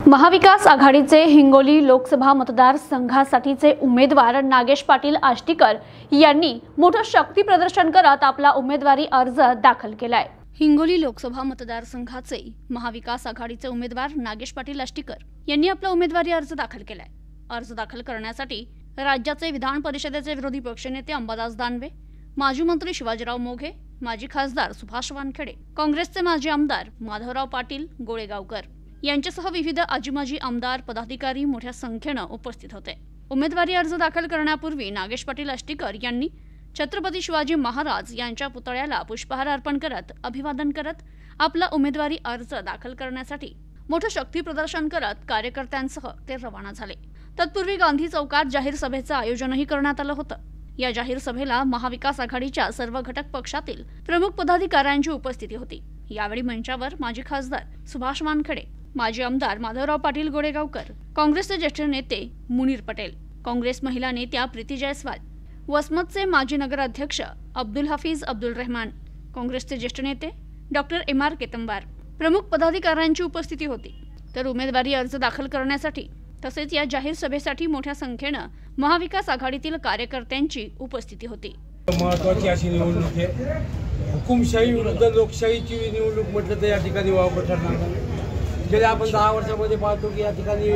महाविकास आघाडीचे हिंगोली लोकसभा मतदारसंघासाठीचे उमेदवार नागेश पाटील आष्टीकर यांनी मोठं शक्ती प्रदर्शन करत आपला उमेदवारी अर्ज दाखल केलाय। हिंगोली लोकसभा मतदारसंघाचे महाविकास आघाडीचे उमेदवार नागेश पाटील आष्टीकर यांनी आपला उमेदवारी अर्ज दाखल केलाय। अर्ज दाखल करण्यासाठी राज्याचे विधान परिषदेचे विरोधी पक्षनेते अंबादास दानवे, माजी मंत्री शिवाजीराव मोघे, माजी खासदार सुभाष वानखेडे, काँग्रेसचे माजी आमदार माधवराव पाटील गोळेगावकर यांच्यासह विविध आजी-माजी आमदार पदाधिकारी मोठ्या संख्येने उपस्थित होते। उमेदवारी अर्ज दाखल करण्यापूर्वी नागेश पाटील आष्टीकर यांनी छत्रपती शिवाजी महाराज यांच्या पुतळ्याला पुष्पहार अर्पण करत अभिवादन करत आपला उमेदवारी अर्ज दाखल करण्यासाठी मोठं शक्ती प्रदर्शन करत कार्यकर्त्यांसह ते रवाना झाले। तत्पूर्वी गांधी चौकात जाहीर सभेचं आयोजनही करण्यात आलं होतं। या जाहीर सभेला महाविकास आघाडीच्या सर्व घटक पक्षातील प्रमुख पदाधिकाऱ्यांची उपस्थिती होती। यावेळी मंचावर माजी खासदार सुभाष वानखेडे, माजी आमदार माधवराव पाटील गोळेगावकर, काँग्रेसचे ज्येष्ठ नेते मुनीर पटेल, काँग्रेस महिला नेत्या प्रीती जयस्वाल, वसमतचे माजी नगराध्यक्ष अब्दुल हफीज अब्दुल रहमान, काँग्रेसचे ज्येष्ठ नेते डॉक्टर एम.आर. केतंबार प्रमुख पदाधिकाऱ्यांची उपस्थिती होती। तर उमेदवारी अर्ज दाखल करण्यासाठी तसेच या जाहीर सभेसाठी मोठ्या संख्येने महाविकास आघाडीतील कार्यकर्त्यांची उपस्थिती होती। महत्त्वाची अशी निवडणूक आहे। हुकुमशाही विरुद्ध लोकशाहीची निवडणूक म्हटलं तर या ठिकाणी वाव ठरणार नाही। गेल्या आपण 10 वर्षामध्ये पाहतो की या ठिकाणी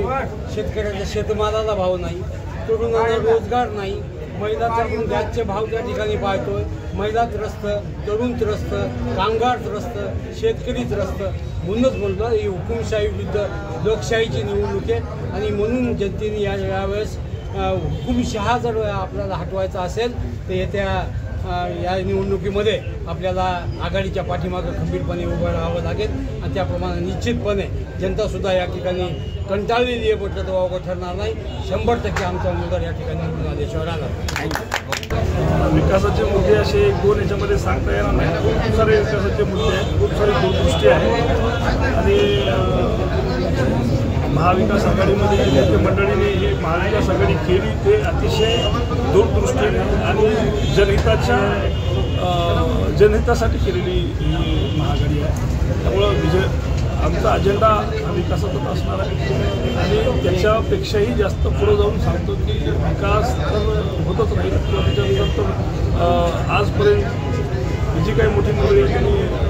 शेतकऱ्यांच्या शेतमालाला भाव नाही, तरुणांना रोजगार नाही, महिलांचा गॅसचे भाव त्या ठिकाणी पाहतोय। महिला त्रस्त, तरुण त्रस्त, कामगार त्रस्त, शेतकरी त्रस्त। म्हणूनच म्हणतो ही हुकुमशाही विरुद्ध लोकशाहीची निवडणूक आहे आणि म्हणून जनतेने यावेळेस हुकुमशहा जर आपल्याला हटवायचा असेल तर येत्या या निवडणुकीमध्ये आपल्याला आघाडीच्या पाठीमागे खंबीरपणे उभं राहावं लागेल आणि त्याप्रमाणे निश्चितपणे जनतासुद्धा या ठिकाणी कंटाळलेली आहे म्हटलं तर वावगं ठरणार नाही। 100% आमचा उमेदवार या ठिकाणी निवडून आल्याशिवाय राहणार। विकासाचे मुद्दे असे 1-2 याच्यामध्ये सांगता येणार नाही। खूप सारे विकासाचे मुद्दे आहेत, खूप सारी दूरदृष्टी आहे आणि महाविकास आघाडीमध्ये नेते मंडळीने ही महाविकास आघाडी केली ते अतिशय दूरदृष्टीने आणि जनहितासाठी केलेली ही महाआघाडी आहे। त्यामुळं आमचा अजेंडा हा विकासाचाच असणार आहे आणि त्याच्यापेक्षाही जास्त पुढे जाऊन सांगतो की विकास तर होतच राहील किंवा त्याच्यानंतर तर आजपर्यंत जी काही मोठी मंडळी आहे त्यांनी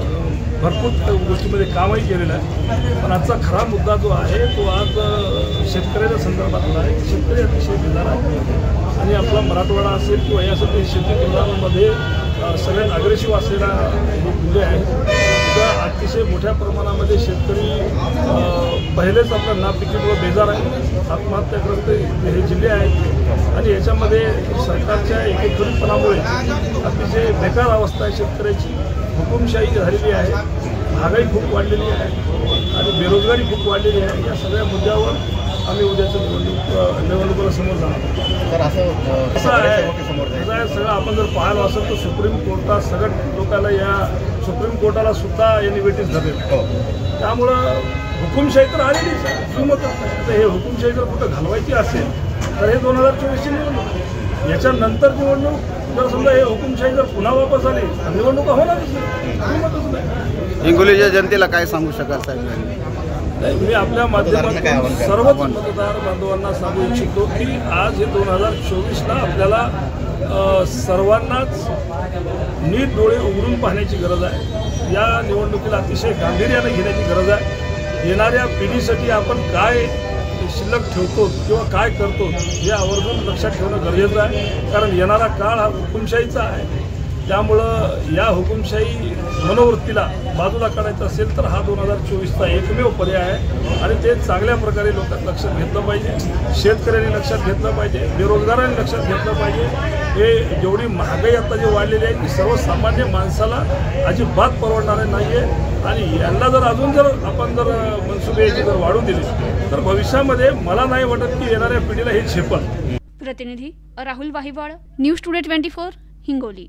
भरपूर गोष्टीमध्ये कामही केलेलं आहे। पण आजचा खरा मुद्दा जो आहे तो आज शेतकऱ्याच्या संदर्भातला आहे। शेतकरी अतिशय बेजार आहे आणि आपला मराठवाडा असेल किंवा यासाठी शेती केंद्रांमध्ये सगळ्यात अग्रेसिव्ह असलेला जिल्हे आहे। त्या अतिशय मोठ्या प्रमाणामध्ये शेतकरी पहिलेच आपल्या नापिकीवर बेजार आहे, आत्महत्याग्रस्त हे जिल्हे आहेत आणि याच्यामध्ये सरकारच्या एकेखोरीपणामुळे अतिशय बेकार अवस्था आहे शेतकऱ्याची। हुकुमशाही झालेली आहे, महागाई खूप वाढलेली आहे आणि बेरोजगारी खूप वाढलेली आहे। या सगळ्या मुद्द्यावर आम्ही उद्याच्या निवडणुकीला समोर जाणार। तर असं आहे सगळं आपण जर पाहायला असेल तर सुप्रीम कोर्टात सगळ्या लोकांना या सुप्रीम कोर्टाला सुद्धा यांनी वेटीस धरले। त्यामुळं हुकुमशाही तर आलेलीच आहे, जुमतच नाही। तर हे हुकुमशाही जर कुठं घालवायची असेल तर हे 2024ची निवडणूक, याच्यानंतर निवडणूक जर समजा हे हुकुमशाही जर पुन्हा वापस आली तर निवडणुका होणारच नाही। हिंगोलीच्या जनतेला काय सांगू शकाल साहेब? मी आपल्या माध्यमातून सर्वच मतदार बांधवांना सांगू इच्छितो की आज हे 2024ला आपल्याला सर्वांनाच नीट डोळे उघडून पाहण्याची गरज आहे। या निवडणुकीला अतिशय गांभीर्याने घेण्याची गरज आहे। येणाऱ्या पिढीसाठी आपण काय शिल्लक ठेवतो किंवा काय करतो हे आवर्जून लक्षात ठेवणं गरजेचं आहे, कारण येणारा काळ हा हुकुमशाहीचा आहे। त्यामुळं या हुकुमशाही मनोवृत्तीला बाजूला काढायचं असेल तर हा 2024चा एकमेव पर्याय आहे आणि ते चांगल्या प्रकारे लोकांनी लक्षात घेतलं पाहिजे, शेतकऱ्यांनी लक्षात घेतलं पाहिजे, बेरोजगारांनी लक्षात घेतलं पाहिजे। हे जेवढी महागाई आता जी वाढलेली आहे ती सर्वसामान्य माणसाला अजिबात परवडणार नाही आहे आणि यांना जर अजून जर आपण जर मनसुबे जर वाढू दिली तर भविष्यामध्ये मला नाही वाटत की येणाऱ्या पिढीला हे झेपल। प्रतिनिधी राहुल वाहिवाड, न्यूज टुडे 24, हिंगोली।